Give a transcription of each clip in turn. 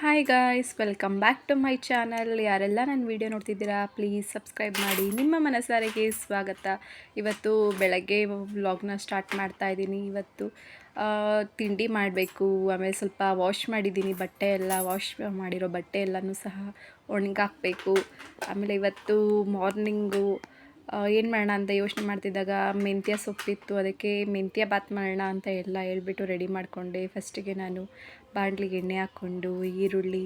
Hi guys, welcome back to my channel. ಯಾರೆಲ್ಲ ನನ್ನ video ನೋಡ್ತಿದ್ದೀರಾ ಪ್ಲೀಸ್ ಸಬ್ಸ್ಕ್ರೈಬ್ ಮಾಡಿ. ನಿಮ್ಮ ಮನಸಾರಿಗೆ ಸ್ವಾಗತ. ಇವತ್ತು ಬೆಳಗ್ಗೆ ವ್ಲಾಗ್ನ ಸ್ಟಾರ್ಟ್ ಮಾಡ್ತಾ ಇದ್ದೀನಿ. ಇವತ್ತು ತಿಂಡಿ ಮಾಡಬೇಕು. ಆಮೇಲೆ ಸ್ವಲ್ಪ ವಾಶ್ ಮಾಡಿದ್ದೀನಿ, ಬಟ್ಟೆ ಎಲ್ಲ ವಾಶ್ ಮಾಡಿರೋ ಬಟ್ಟೆ ಎಲ್ಲನೂ ಸಹ ಒಣಗಾಕಬೇಕು. ಆಮೇಲೆ ಇವತ್ತು ಮಾರ್ನಿಂಗು ಏನು ಮಾಡೋಣ ಅಂತ ಯೋಚನೆ ಮಾಡ್ತಿದ್ದಾಗ ಮೆಂತ್ಯ ಸೊಪ್ಪಿತ್ತು, ಅದಕ್ಕೆ ಮೆಂತ್ಯ ಬಾತ್ ಮಾಡೋಣ ಅಂತ ಎಲ್ಲ ಹೇಳ್ಬಿಟ್ಟು ರೆಡಿ ಮಾಡಿಕೊಂಡೆ. ಫಸ್ಟಿಗೆ ನಾನು ಬಾಣಲಿಗೆ ಎಣ್ಣೆ ಹಾಕ್ಕೊಂಡು ಈರುಳ್ಳಿ,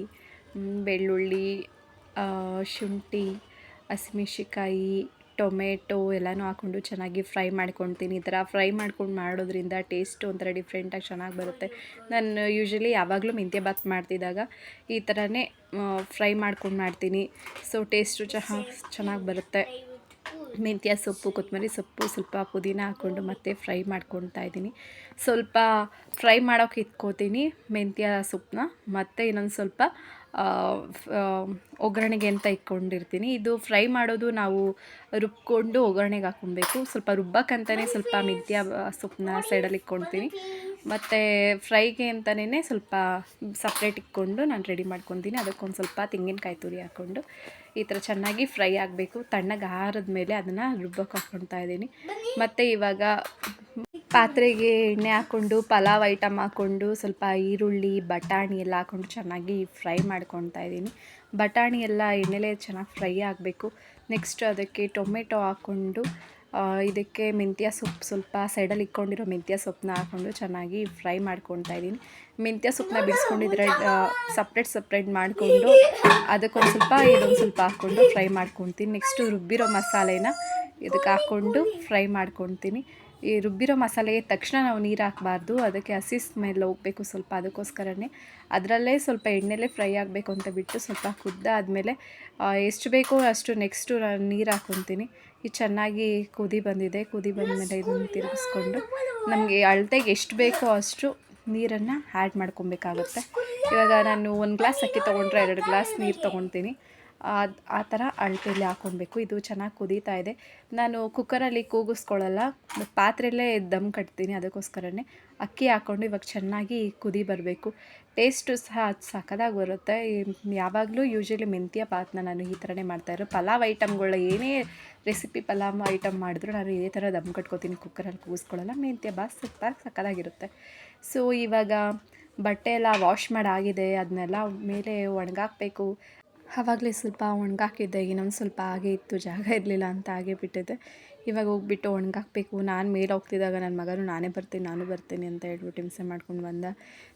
ಬೆಳ್ಳುಳ್ಳಿ, ಶುಂಠಿ, ಹಸಿಮೆಣ್ಸಿಕಾಯಿ, ಟೊಮೆಟೊ ಎಲ್ಲನೂ ಹಾಕ್ಕೊಂಡು ಚೆನ್ನಾಗಿ ಫ್ರೈ ಮಾಡ್ಕೊಳ್ತೀನಿ. ಈ ಥರ ಫ್ರೈ ಮಾಡ್ಕೊಂಡು ಮಾಡೋದ್ರಿಂದ ಟೇಸ್ಟು ಒಂಥರ ಡಿಫ್ರೆಂಟಾಗಿ ಚೆನ್ನಾಗಿ ಬರುತ್ತೆ. ನಾನು ಯೂಶ್ವಲಿ ಯಾವಾಗಲೂ ಮೆಂತ್ಯ ಬಾತ್ ಮಾಡ್ತಿದ್ದಾಗ ಈ ಥರನೇ ಫ್ರೈ ಮಾಡ್ಕೊಂಡು ಮಾಡ್ತೀನಿ. ಸೊ ಟೇಸ್ಟು ಚೆನ್ನಾಗಿ ಬರುತ್ತೆ. ಮೆಂತ್ಯ ಸೊಪ್ಪು, ಕೊತ್ತಂಬರಿ ಸೊಪ್ಪು, ಸ್ವಲ್ಪ ಪುದೀನ ಹಾಕ್ಕೊಂಡು ಮತ್ತೆ ಫ್ರೈ ಮಾಡ್ಕೊತಾ ಇದ್ದೀನಿ. ಸ್ವಲ್ಪ ಫ್ರೈ ಮಾಡೋಕೆ ಇಟ್ಕೋತೀನಿ ಮೆಂತ್ಯ ಸೊಪ್ಪನ್ನ. ಮತ್ತು ಇನ್ನೊಂದು ಸ್ವಲ್ಪ ಒಗ್ಗರಣೆಗೆ ಅಂತ ಇಟ್ಕೊಂಡಿರ್ತೀನಿ. ಇದು ಫ್ರೈ ಮಾಡೋದು ನಾವು ರುಬ್ಕೊಂಡು ಒಗ್ಗರಣೆಗೆ ಹಾಕ್ಕೊಬೇಕು. ಸ್ವಲ್ಪ ರುಬ್ಬಕ್ಕಂತಲೇ ಸ್ವಲ್ಪ ಮೆಂತ್ಯ ಸೊಪ್ಪನ್ನ ಸೈಡಲ್ಲಿ ಇಟ್ಕೊಳ್ತೀನಿ. ಮತ್ತು ಫ್ರೈಗೆ ಅಂತಲೇ ಸ್ವಲ್ಪ ಸಪ್ರೇಟ್ ಇಟ್ಕೊಂಡು ನಾನು ರೆಡಿ ಮಾಡ್ಕೊತೀನಿ. ಅದಕ್ಕೊಂದು ಸ್ವಲ್ಪ ತೆಂಗಿನಕಾಯಿ ತುರಿ ಹಾಕ್ಕೊಂಡು ಈ ಥರ ಚೆನ್ನಾಗಿ ಫ್ರೈ ಆಗಬೇಕು. ತಣ್ಣಗೆ ಆರಿದ ಮೇಲೆ ಅದನ್ನು ರುಬ್ಬಕ್ಕೆ ಹಾಕ್ಕೊಳ್ತಾ ಇದ್ದೀನಿ. ಮತ್ತು ಇವಾಗ ಪಾತ್ರೆಗೆ ಎಣ್ಣೆ ಹಾಕ್ಕೊಂಡು ಪಲಾವ್ ಐಟಮ್ ಹಾಕ್ಕೊಂಡು ಸ್ವಲ್ಪ ಈರುಳ್ಳಿ, ಬಟಾಣಿ ಎಲ್ಲ ಹಾಕ್ಕೊಂಡು ಚೆನ್ನಾಗಿ ಫ್ರೈ ಮಾಡ್ಕೊತಾ ಇದ್ದೀನಿ. ಬಟಾಣಿ ಎಲ್ಲ ಎಣ್ಣೆಲೇ ಚೆನ್ನಾಗಿ ಫ್ರೈ ಆಗಬೇಕು. ನೆಕ್ಸ್ಟ್ ಅದಕ್ಕೆ ಟೊಮೆಟೊ ಹಾಕ್ಕೊಂಡು ಇದಕ್ಕೆ ಮೆಂತ್ಯ ಸೊಪ್ಪು, ಸ್ವಲ್ಪ ಸೈಡಲ್ಲಿ ಇಟ್ಕೊಂಡಿರೋ ಮೆಂತ್ಯ ಸೊಪ್ಪನ್ನ ಹಾಕ್ಕೊಂಡು ಚೆನ್ನಾಗಿ ಫ್ರೈ ಮಾಡ್ಕೊತಾ ಇದ್ದೀನಿ. ಮೆಂತ್ಯ ಸೊಪ್ಪನ್ನ ಬಿಡಿಸ್ಕೊಂಡಿದ್ರೆ ಸಪ್ರೇಟ್ ಮಾಡಿಕೊಂಡು ಅದಕ್ಕೊಂದು ಸ್ವಲ್ಪ ಇದೊಂದು ಸ್ವಲ್ಪ ಹಾಕ್ಕೊಂಡು ಫ್ರೈ ಮಾಡ್ಕೊತೀನಿ. ನೆಕ್ಸ್ಟು ರುಬ್ಬಿರೋ ಮಸಾಲೆನ ಇದಕ್ಕೆ ಹಾಕ್ಕೊಂಡು ಫ್ರೈ ಮಾಡ್ಕೊತೀನಿ. ಈ ರುಬ್ಬಿರೋ ಮಸಾಲೆಗೆ ತಕ್ಷಣ ನಾವು ನೀರು ಹಾಕಬಾರ್ದು, ಅದಕ್ಕೆ ಹಸಿ ಸ್ಮೆಲ್ ಹೋಗಬೇಕು ಸ್ವಲ್ಪ. ಅದಕ್ಕೋಸ್ಕರನೇ ಅದರಲ್ಲೇ ಸ್ವಲ್ಪ ಎಣ್ಣೆಲೇ ಫ್ರೈ ಆಗಬೇಕು ಅಂತ ಬಿಟ್ಟು ಸ್ವಲ್ಪ ಕುದ್ದಾದಮೇಲೆ ಎಷ್ಟು ಬೇಕೋ ಅಷ್ಟು ನೆಕ್ಸ್ಟು ನಾನು ನೀರು ಹಾಕ್ಕೊತೀನಿ. ಇದು ಚೆನ್ನಾಗಿ ಕುದಿ ಬಂದಿದೆ. ಕುದಿ ಬಂದಮೇಲೆ ಇದನ್ನು ತಿರುಗಿಸ್ಕೊಂಡು ನಮಗೆ ಅಳತೆಗೆ ಎಷ್ಟು ಬೇಕೋ ಅಷ್ಟು ನೀರನ್ನು ಆ್ಯಡ್ ಮಾಡ್ಕೊಬೇಕಾಗುತ್ತೆ. ಇವಾಗ ನಾನು 1 ಗ್ಲಾಸ್ ಅಕ್ಕಿ ತೊಗೊಂಡ್ರೆ 2 ಗ್ಲಾಸ್ ನೀರು ತೊಗೊತೀನಿ. ಆ ಥರ ಅಳತೆಯಲ್ಲಿ ಹಾಕ್ಕೊಳ್ಬೇಕು. ಇದು ಚೆನ್ನಾಗಿ ಕುದೀತಾ ಇದೆ. ನಾನು ಕುಕ್ಕರಲ್ಲಿ ಕೂಗಿಸ್ಕೊಳ್ಳಲ್ಲ, ಪಾತ್ರೆಯಲ್ಲೇ ದಮ್ ಕಟ್ತೀನಿ. ಅದಕ್ಕೋಸ್ಕರನೇ ಅಕ್ಕಿ ಹಾಕ್ಕೊಂಡು ಇವಾಗ ಚೆನ್ನಾಗಿ ಕುದಿ ಬರಬೇಕು. ಟೇಸ್ಟು ಸಹ ಸಖತ್ತಾಗಿ ಬರುತ್ತೆ. ಯಾವಾಗಲೂ ಯೂಶ್ವಲಿ ಮೆಂತ್ಯ ಬಾತನ್ನ ನಾನು ಈ ಥರನೇ ಮಾಡ್ತಾಯಿರೋ. ಪಲಾವ್ ಐಟಮ್ಗಳು ಏನೇ ರೆಸಿಪಿ ಪಲಾವ್ ಐಟಮ್ ಮಾಡಿದ್ರು ನಾನು ಇದೇ ಥರ ದಮ್ ಕಟ್ಕೋತೀನಿ, ಕುಕ್ಕರಲ್ಲಿ ಕೂಗಿಸ್ಕೊಳ್ಳಲ್ಲ. ಮೆಂತ್ಯ ಬಾತ್ ಸಖತ್ತಾಗಿರುತ್ತೆ. ಸೊ ಇವಾಗ ಬಟ್ಟೆ ಎಲ್ಲ ವಾಶ್ ಮಾಡಾಗಿದೆ, ಅದನ್ನೆಲ್ಲ ಮೇಲೆ ಒಣಗಾಕಬೇಕು. ಆವಾಗಲೇ ಸ್ವಲ್ಪ ಒಣಗಾಕಿದ್ದೆ, ಇನ್ನೊಂದು ಸ್ವಲ್ಪ ಹಾಗೆ ಇತ್ತು, ಜಾಗ ಇರಲಿಲ್ಲ ಅಂತ ಹಾಗೆ ಬಿಟ್ಟಿದ್ದೆ. ಇವಾಗ ಹೋಗ್ಬಿಟ್ಟು ಒಣಗಾಕಬೇಕು. ನಾನು ಮೇಲೆ ಹೋಗ್ತಿದ್ದಾಗ ನನ್ನ ಮಗನೂ ನಾನು ಬರ್ತೀನಿ ಅಂತ ಹೇಳ್ಬಿಟ್ಟು ಹಿಂಸೆ ಮಾಡ್ಕೊಂಡು ಬಂದ.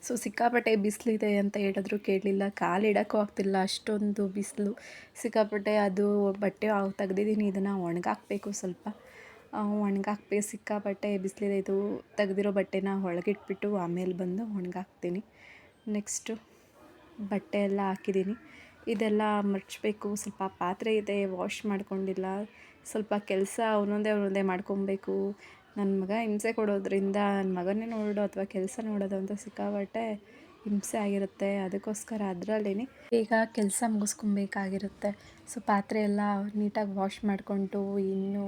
ಸೊ ಸಿಕ್ಕಾಪಟ್ಟೆ ಬಿಸಿಲಿದೆ ಅಂತ ಹೇಳಿದ್ರು ಕೇಳಲಿಲ್ಲ. ಕಾಲಿಡೋಕ್ಕೂ ಆಗ್ತಿಲ್ಲ, ಅಷ್ಟೊಂದು ಬಿಸಿಲು ಸಿಕ್ಕಾಪಟ್ಟೆ. ಅದು ಬಟ್ಟೆ ತೆಗ್ದಿದ್ದೀನಿ, ಇದನ್ನು ಒಣಗಾಕಬೇಕು. ಸ್ವಲ್ಪ ಒಣಗಾಕ್ಬೇಕು, ಸಿಕ್ಕಾಪಟ್ಟೆ ಬಿಸಿಲಿದೆ. ಇದು ತೆಗ್ದಿರೋ ಬಟ್ಟೆನ ಒಳಗಿಟ್ಬಿಟ್ಟು ಆಮೇಲೆ ಬಂದು ಒಣಗಾಕ್ತೀನಿ. ನೆಕ್ಸ್ಟು ಬಟ್ಟೆ ಎಲ್ಲ ಹಾಕಿದ್ದೀನಿ. ಇದೆಲ್ಲ ಮಡಚಬೇಕು. ಸ್ವಲ್ಪ ಪಾತ್ರೆ ಇದೆ, ವಾಶ್ ಮಾಡ್ಕೊಂಡಿಲ್ಲ. ಸ್ವಲ್ಪ ಕೆಲಸ ಒಂದೊಂದೇ ಮಾಡ್ಕೊಬೇಕು. ನನ್ನ ಮಗ ಹಿಂಸೆ ಕೊಡೋದ್ರಿಂದ ನನ್ನ ಮಗನೇ ನೋಡೋ ಅಥವಾ ಕೆಲಸ ನೋಡೋದು ಅಂತ ಸಿಕ್ಕಾಪಟ್ಟೆ ಹಿಂಸೆ ಆಗಿರುತ್ತೆ. ಅದಕ್ಕೋಸ್ಕರ ಅದರಲ್ಲೇ ಈಗ ಕೆಲಸ ಮುಗಿಸ್ಕೊಬೇಕಾಗಿರುತ್ತೆ. ಸೊ ಪಾತ್ರೆ ಎಲ್ಲ ನೀಟಾಗಿ ವಾಶ್ ಮಾಡಿಕೊಂಡು ಇನ್ನು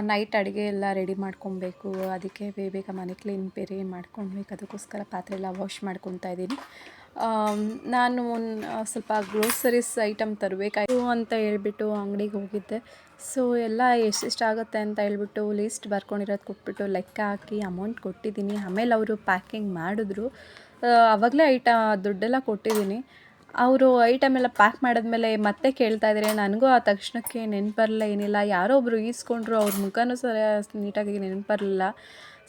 ನೈಟ್ ಅಡುಗೆ ಎಲ್ಲ ರೆಡಿ ಮಾಡ್ಕೊಬೇಕು. ಅದಕ್ಕೆ ಬೇಗ ಮನೆ ಕ್ಲೀನ್ ಬೇರೆ ಮಾಡ್ಕೊಳ್ಬೇಕು. ಅದಕ್ಕೋಸ್ಕರ ಪಾತ್ರೆ ಎಲ್ಲ ವಾಶ್ ಮಾಡ್ಕೊತಾ ಇದ್ದೀನಿ. ನಾನು ಸ್ವಲ್ಪ ಗ್ರೋಸರೀಸ್ ಐಟಮ್ ತರಬೇಕಾಯ್ತು ಅಂತ ಹೇಳ್ಬಿಟ್ಟು ಅಂಗಡಿಗೆ ಹೋಗಿದ್ದೆ. ಸೊ ಎಲ್ಲ ಎಷ್ಟೆಷ್ಟಾಗುತ್ತೆ ಅಂತ ಹೇಳ್ಬಿಟ್ಟು ಲೀಸ್ಟ್ ಬರ್ಕೊಂಡಿರೋದು ಕೊಟ್ಬಿಟ್ಟು ಲೆಕ್ಕ ಹಾಕಿ ಅಮೌಂಟ್ ಕೊಟ್ಟಿದ್ದೀನಿ. ಆಮೇಲೆ ಅವರು ಪ್ಯಾಕಿಂಗ್ ಮಾಡಿದ್ರು. ಆವಾಗಲೇ ದುಡ್ಡೆಲ್ಲ ಕೊಟ್ಟಿದ್ದೀನಿ. ಅವರು ಐಟಮ್ ಎಲ್ಲ ಪ್ಯಾಕ್ ಮಾಡಿದ್ಮೇಲೆ ಮತ್ತೆ ಕೇಳ್ತಾ ಇದ್ದಾರೆ. ನನಗೂ ಆ ತಕ್ಷಣಕ್ಕೆ ನೆನಪು ಬರಲಿಲ್ಲ, ಏನಿಲ್ಲ. ಯಾರೋ ಒಬ್ಬರು ಈಸ್ಕೊಂಡ್ರು, ಅವ್ರ ಮುಖನೂ ನೀಟಾಗಿ ನೆನಪು ಬರಲಿಲ್ಲ.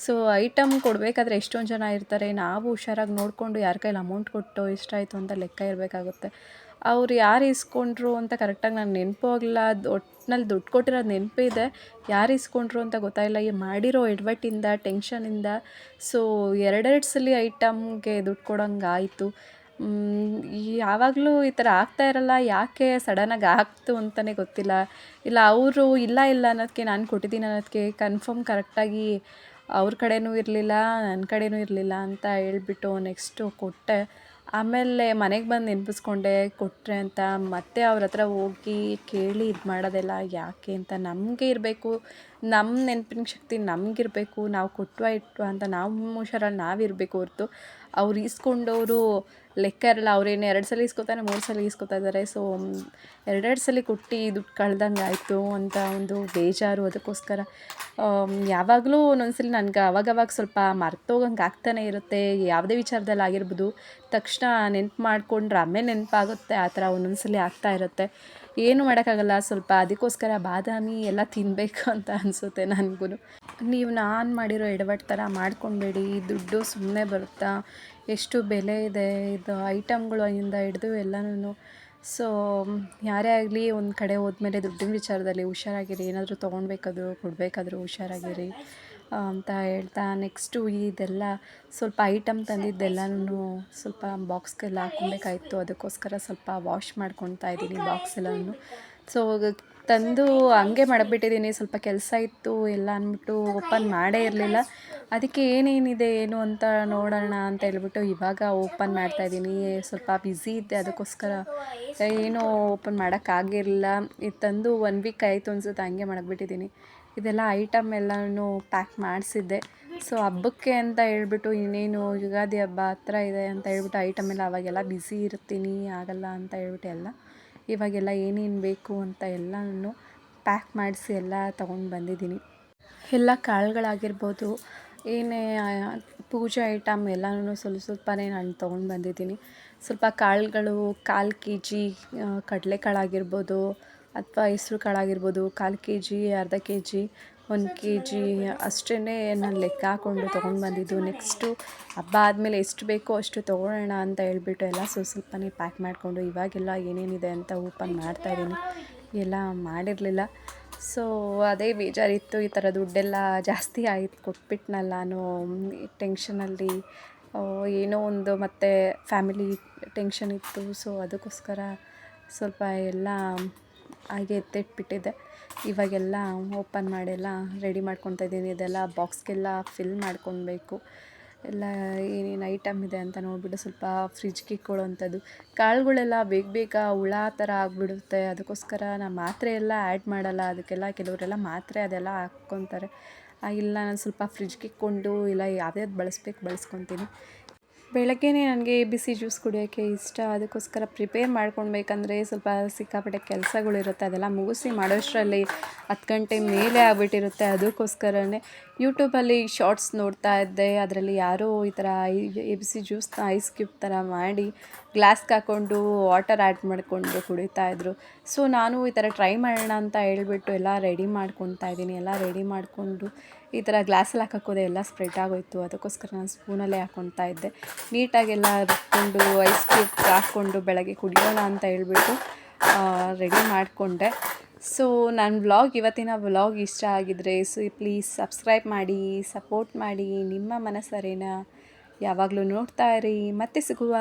ಸೊ ಐಟಮ್ ಕೊಡಬೇಕಾದ್ರೆ ಎಷ್ಟೊಂದು ಜನ ಇರ್ತಾರೆ. ನಾವು ಹುಷಾರಾಗಿ ನೋಡಿಕೊಂಡು ಯಾರ ಕೈಲಿ ಅಮೌಂಟ್ ಕೊಟ್ಟು ಎಷ್ಟಾಯಿತು ಅಂತ ಲೆಕ್ಕ ಇರಬೇಕಾಗುತ್ತೆ. ಅವ್ರು ಯಾರು ಇಸ್ಕೊಂಡ್ರು ಅಂತ ಕರೆಕ್ಟಾಗಿ ನನಗೆ ನೆನಪು ಆಗಲಿಲ್ಲ. ಒಟ್ಟಿನಲ್ಲಿ ದುಡ್ಡು ಕೊಟ್ಟಿರೋದು ನೆನಪಿದೆ, ಯಾರು ಇಸ್ಕೊಂಡ್ರು ಅಂತ ಗೊತ್ತಾಯಿಲ್ಲ. ಈ ಮಾಡಿರೋ ಎಡವಟ್ಟಿಂದ, ಟೆನ್ಷನಿಂದ ಸೊ 2 ಸಲ ಐಟಮ್ಗೆ ದುಡ್ಡು ಕೊಡೋಂಗೆ ಆಯಿತು. ಯಾವಾಗಲೂ ಈ ಥರ ಆಗ್ತಾ ಇರಲ್ಲ, ಯಾಕೆ ಸಡನ್ನಾಗಿ ಆಗ್ತು ಅಂತಲೇ ಗೊತ್ತಿಲ್ಲ. ಇಲ್ಲ ಅವರು ಇಲ್ಲ ಅನ್ನೋದಕ್ಕೆ, ನಾನು ಕೊಟ್ಟಿದ್ದೀನಿ ಅನ್ನೋದಕ್ಕೆ ಕನ್ಫರ್ಮ್ ಕರೆಕ್ಟಾಗಿ ಅವ್ರ ಕಡೆಯೂ ಇರಲಿಲ್ಲ, ನನ್ನ ಕಡೆಯೂ ಇರಲಿಲ್ಲ ಅಂತ ಹೇಳ್ಬಿಟ್ಟು ನೆಕ್ಸ್ಟು ಕೊಟ್ಟೆ. ಆಮೇಲೆ ಮನೆಗೆ ಬಂದು ನೆನಪಿಸ್ಕೊಂಡೆ ಕೊಟ್ಟರೆ ಅಂತ. ಮತ್ತೆ ಅವ್ರ ಹತ್ರ ಹೋಗಿ ಕೇಳಿ ಇದು ಮಾಡೋದೆಲ್ಲ ಯಾಕೆ ಅಂತ. ನಮಗೆ ಇರಬೇಕು, ನಮ್ಮ ನೆನಪಿನ ಶಕ್ತಿ ನಮಗಿರಬೇಕು. ನಾವು ಕೊಟ್ವಾ ಅಂತ ನಾವು ಹುಷಾರಲ್ಲಿ ನಾವಿರಬೇಕು ಹೊರತು ಅವ್ರು ಈಸ್ಕೊಂಡವರು ಲೆಕ್ಕ ಇರಲ್ಲ. ಅವ್ರೇನು 2 ಸಲ ಇಸ್ಕೊತಾನೆ 3 ಸಲ ಇಸ್ಕೊತಾ ಇದ್ದಾರೆ. ಸೊ ಎರಡೆರಡು ಸಲ ಕೊಟ್ಟು ದುಡ್ಡು ಕಳ್ದಂಗೆ ಆಯಿತು ಅಂತ ಒಂದು ಬೇಜಾರು. ಅದಕ್ಕೋಸ್ಕರ ಯಾವಾಗಲೂ ಒಂದೊಂದ್ಸಲಿ ನನಗೆ ಅವಾಗವಾಗ ಸ್ವಲ್ಪ ಮರ್ತೋಗಂಗೆ ಆಗ್ತಾನೆ ಇರುತ್ತೆ. ಯಾವುದೇ ವಿಚಾರದಲ್ಲಿ ಆಗಿರ್ಬೋದು, ತಕ್ಷಣ ನೆನ್ಪು ಮಾಡಿಕೊಂಡ್ರೆ ಆಮೇಲೆ ನೆನಪಾಗುತ್ತೆ. ಆ ಥರ ಒಂದೊಂದ್ಸಲಿ ಆಗ್ತಾ ಇರುತ್ತೆ. ಏನು ಮಾಡೋಕ್ಕಾಗಲ್ಲ. ಸ್ವಲ್ಪ ಅದಕ್ಕೋಸ್ಕರ ಬಾದಾಮಿ ಎಲ್ಲ ತಿನ್ನಬೇಕು ಅಂತ ಅನಿಸುತ್ತೆ ನನಗೂ. ನೀವು ನಾನು ಮಾಡಿರೋ ಎಡವಟ್ಟು ಥರ ಮಾಡ್ಕೊಬೇಡಿ. ದುಡ್ಡು ಸುಮ್ಮನೆ ಬರುತ್ತಾ? ಎಷ್ಟು ಬೆಲೆ ಇದೆ ಇದು ಐಟಮ್ಗಳಿಂದ ಹಿಡಿದು ಎಲ್ಲನೂ. ಸೊ ಯಾರೇ ಆಗಲಿ ಒಂದು ಕಡೆ ಹೋದ್ಮೇಲೆ ದುಡ್ಡಿನ ವಿಚಾರದಲ್ಲಿ ಹುಷಾರಾಗಿರಿ. ಏನಾದರೂ ತೊಗೊಳ್ಬೇಕಾದ್ರೂ ಕೊಡಬೇಕಾದ್ರೂ ಹುಷಾರಾಗಿರಿ ಅಂತ ಹೇಳ್ತಾ, ನೆಕ್ಸ್ಟು ಇದೆಲ್ಲ ಸ್ವಲ್ಪ ಐಟಮ್ ತಂದಿದ್ದೆಲ್ಲನೂ ಸ್ವಲ್ಪ ಬಾಕ್ಸ್ಗೆಲ್ಲ ಹಾಕ್ಕೊಬೇಕಾಯ್ತು. ಅದಕ್ಕೋಸ್ಕರ ಸ್ವಲ್ಪ ವಾಶ್ ಮಾಡ್ಕೊತಾ ಇದ್ದೀನಿ ಬಾಕ್ಸ್ ಎಲ್ಲನೂ. ಸೊ ತಂದು ಹಂಗೆ ಮಡಗ್ಬಿಟ್ಟಿದ್ದೀನಿ. ಸ್ವಲ್ಪ ಕೆಲಸ ಇತ್ತು ಎಲ್ಲ ಅಂದ್ಬಿಟ್ಟು ಓಪನ್ ಮಾಡೇ ಇರಲಿಲ್ಲ. ಅದಕ್ಕೆ ಏನೇನಿದೆ ಏನು ಅಂತ ನೋಡೋಣ ಅಂತ ಹೇಳ್ಬಿಟ್ಟು ಇವಾಗ ಓಪನ್ ಮಾಡ್ತಾಯಿದ್ದೀನಿ. ಸ್ವಲ್ಪ ಬ್ಯುಸಿ ಇದ್ದೆ, ಅದಕ್ಕೋಸ್ಕರ ಏನೂ ಓಪನ್ ಮಾಡೋಕ್ಕಾಗಿರಲಿಲ್ಲ. ಇದು ತಂದು 1 ವೀಕ್ ಆಯಿತು ಅನಿಸುತ್ತೆ, ಹಂಗೆ ಮಡಗ್ಬಿಟ್ಟಿದ್ದೀನಿ. ಇದೆಲ್ಲ ಐಟಮ್ ಎಲ್ಲನೂ ಪ್ಯಾಕ್ ಮಾಡಿಸಿದ್ದೆ. ಸೊ ಹಬ್ಬಕ್ಕೆ ಅಂತ ಹೇಳ್ಬಿಟ್ಟು ಇನ್ನೇನು ಯುಗಾದಿ ಹಬ್ಬ ಹತ್ರ ಇದೆ ಅಂತ ಹೇಳ್ಬಿಟ್ಟು ಐಟಮ್ ಎಲ್ಲ ಅವಾಗೆಲ್ಲ ಬ್ಯುಸಿ ಇರ್ತೀನಿ, ಆಗಲ್ಲ ಅಂತ ಹೇಳ್ಬಿಟ್ಟು ಎಲ್ಲ ಇವಾಗೆಲ್ಲ ಏನೇನು ಬೇಕು ಅಂತ ಎಲ್ಲನೂ ಪ್ಯಾಕ್ ಮಾಡಿಸಿ ಎಲ್ಲ ತೊಗೊಂಡು ಬಂದಿದ್ದೀನಿ. ಎಲ್ಲ ಕಾಳುಗಳಾಗಿರ್ಬೋದು, ಏನೇ ಪೂಜೆ ಐಟಮ್ ಎಲ್ಲನೂ ಸ್ವಲ್ಪನೇ ನಾನು ತೊಗೊಂಡು ಬಂದಿದ್ದೀನಿ. ಸ್ವಲ್ಪ ಕಾಳುಗಳು 1/4 kg ಕಡಲೆಕಾಳಾಗಿರ್ಬೋದು ಅಥವಾ ಹೆಸ್ರು ಕಾಳಾಗಿರ್ಬೋದು, 1/4 kg, ಅರ್ಧ kg, 1 kg ಅಷ್ಟೇ ನಾನು ಲೆಕ್ಕ ಹಾಕ್ಕೊಂಡು ತೊಗೊಂಡು ಬಂದಿದ್ದು. ನೆಕ್ಸ್ಟು ಹಬ್ಬ ಆದಮೇಲೆ ಎಷ್ಟು ಬೇಕೋ ಅಷ್ಟು ತೊಗೊಳ್ಳೋಣ ಅಂತ ಹೇಳ್ಬಿಟ್ಟು ಎಲ್ಲ ಸ್ವಲ್ಪನೇ ಪ್ಯಾಕ್ ಮಾಡಿಕೊಂಡು ಇವಾಗೆಲ್ಲ ಏನೇನಿದೆ ಅಂತ ಓಪನ್ ಮಾಡ್ತಾಯಿದ್ದೀನಿ. ಎಲ್ಲ ಮಾಡಿರಲಿಲ್ಲ. ಸೊ ಅದೇ ಬೇಜಾರಿತ್ತು. ಈ ಥರ ದುಡ್ಡೆಲ್ಲ ಜಾಸ್ತಿ ಆಯ್ತು, ಕೊಟ್ಬಿಟ್ನಲ್ಲ ನಾನು ಟೆನ್ಷನಲ್ಲಿ. ಏನೋ ಒಂದು ಮತ್ತು ಫ್ಯಾಮಿಲಿ ಟೆನ್ಷನ್ ಇತ್ತು. ಸೊ ಅದಕ್ಕೋಸ್ಕರ ಸ್ವಲ್ಪ ಎಲ್ಲ ಹಾಗೆ ಎತ್ತಿಟ್ಬಿಟ್ಟಿದ್ದೆ. ಇವಾಗೆಲ್ಲ ಓಪನ್ ಮಾಡೆಲ್ಲ ರೆಡಿ ಮಾಡ್ಕೊತಾ ಇದ್ದೀನಿ. ಇದೆಲ್ಲ ಬಾಕ್ಸ್ಗೆಲ್ಲ ಫಿಲ್ ಮಾಡ್ಕೊಳ್ಬೇಕು. ಎಲ್ಲ ಏನೇನು ಐಟಮ್ ಇದೆ ಅಂತ ನೋಡಿಬಿಟ್ಟು ಸ್ವಲ್ಪ ಫ್ರಿಜ್ಗೆ ಇಟ್ಕೊಳ್ಳೋವಂಥದ್ದು. ಕಾಳುಗಳೆಲ್ಲ ಬೇಗ ಬೇಗ ಹುಳ ಥರ ಆಗಿಬಿಡುತ್ತೆ. ಅದಕ್ಕೋಸ್ಕರ ನಾನು ಮಾತ್ರೆ ಎಲ್ಲ ಆ್ಯಡ್ ಮಾಡಲ್ಲ ಅದಕ್ಕೆಲ್ಲ. ಕೆಲವರೆಲ್ಲ ಮಾತ್ರೆ ಅದೆಲ್ಲ ಹಾಕ್ಕೊತಾರೆ. ಇಲ್ಲ, ನಾನು ಸ್ವಲ್ಪ ಫ್ರಿಜ್ಗೆ ಇಟ್ಕೊಂಡು ಇಲ್ಲ ಯಾವ್ಯಾವ್ದು ಬಳಸ್ಕೊತೀನಿ. ಬೆಳಗ್ಗೆನೇ ನನಗೆ ಬಿಸಿ ಜ್ಯೂಸ್ ಕುಡಿಯೋಕ್ಕೆ ಇಷ್ಟ. ಅದಕ್ಕೋಸ್ಕರ ಪ್ರಿಪೇರ್ ಮಾಡ್ಕೊಳ್ಬೇಕಂದ್ರೆ ಸ್ವಲ್ಪ ಸಿಕ್ಕಾಪಟ್ಟೆ ಕೆಲಸಗಳಿರುತ್ತೆ. ಅದೆಲ್ಲ ಮುಗಿಸಿ ಮಾಡೋಷ್ಟರಲ್ಲಿ 10 ಗಂಟೆ ಮೇಲೆ ಆಗಿಬಿಟ್ಟಿರುತ್ತೆ. ಅದಕ್ಕೋಸ್ಕರನೇ ಯೂಟ್ಯೂಬಲ್ಲಿ ಶಾರ್ಟ್ಸ್ ನೋಡ್ತಾ ಇದ್ದೆ. ಅದರಲ್ಲಿ ಯಾರೋ ಈ ಥರ ಬಿಸಿ ಜ್ಯೂಸ್ನ ಐಸ್ ಕ್ಯೂಬ್ ಥರ ಮಾಡಿ ಗ್ಲಾಸ್ಗೆ ಹಾಕ್ಕೊಂಡು ವಾಟರ್ ಆ್ಯಡ್ ಮಾಡಿಕೊಂಡು ಕುಡಿತಾಯಿದ್ರು. ಸೊ ನಾನು ಈ ಥರ ಟ್ರೈ ಮಾಡೋಣ ಅಂತ ಹೇಳ್ಬಿಟ್ಟು ಎಲ್ಲ ರೆಡಿ ಮಾಡ್ಕೊತಾ ಇದ್ದೀನಿ. ಎಲ್ಲ ರೆಡಿ ಮಾಡಿಕೊಂಡು ಈ ಥರ ಗ್ಲಾಸಲ್ಲಿ ಹಾಕೋದೆ ಎಲ್ಲ ಸ್ಪ್ರೆಡ್ ಆಗೋಯಿತು. ಅದಕ್ಕೋಸ್ಕರ ನಾನು ಸ್ಪೂನಲ್ಲೇ ಹಾಕ್ಕೊತಾ ಇದ್ದೆ. ನೀಟಾಗೆಲ್ಲ ರುಬ್ಕೊಂಡು ಐಸ್ ಕ್ಯೂಬ್ ಹಾಕ್ಕೊಂಡು ಬೆಳಗ್ಗೆ ಕುಡಿಯೋಣ ಅಂತ ಹೇಳ್ಬಿಟ್ಟು ರೆಡಿ ಮಾಡಿಕೊಂಡೆ. ಸೊ ನನ್ನ ಇವತ್ತಿನ ವ್ಲಾಗ್ ಇಷ್ಟ ಆಗಿದ್ದರೆ ಪ್ಲೀಸ್ ಸಬ್ಸ್ಕ್ರೈಬ್ ಮಾಡಿ, ಸಪೋರ್ಟ್ ಮಾಡಿ. ನಿಮ್ಮ ಮನಸರೇನ ಯಾವಾಗಲೂ ನೋಡ್ತಾ ಇರಿ. ಮತ್ತೆ ಸಿಗುವ.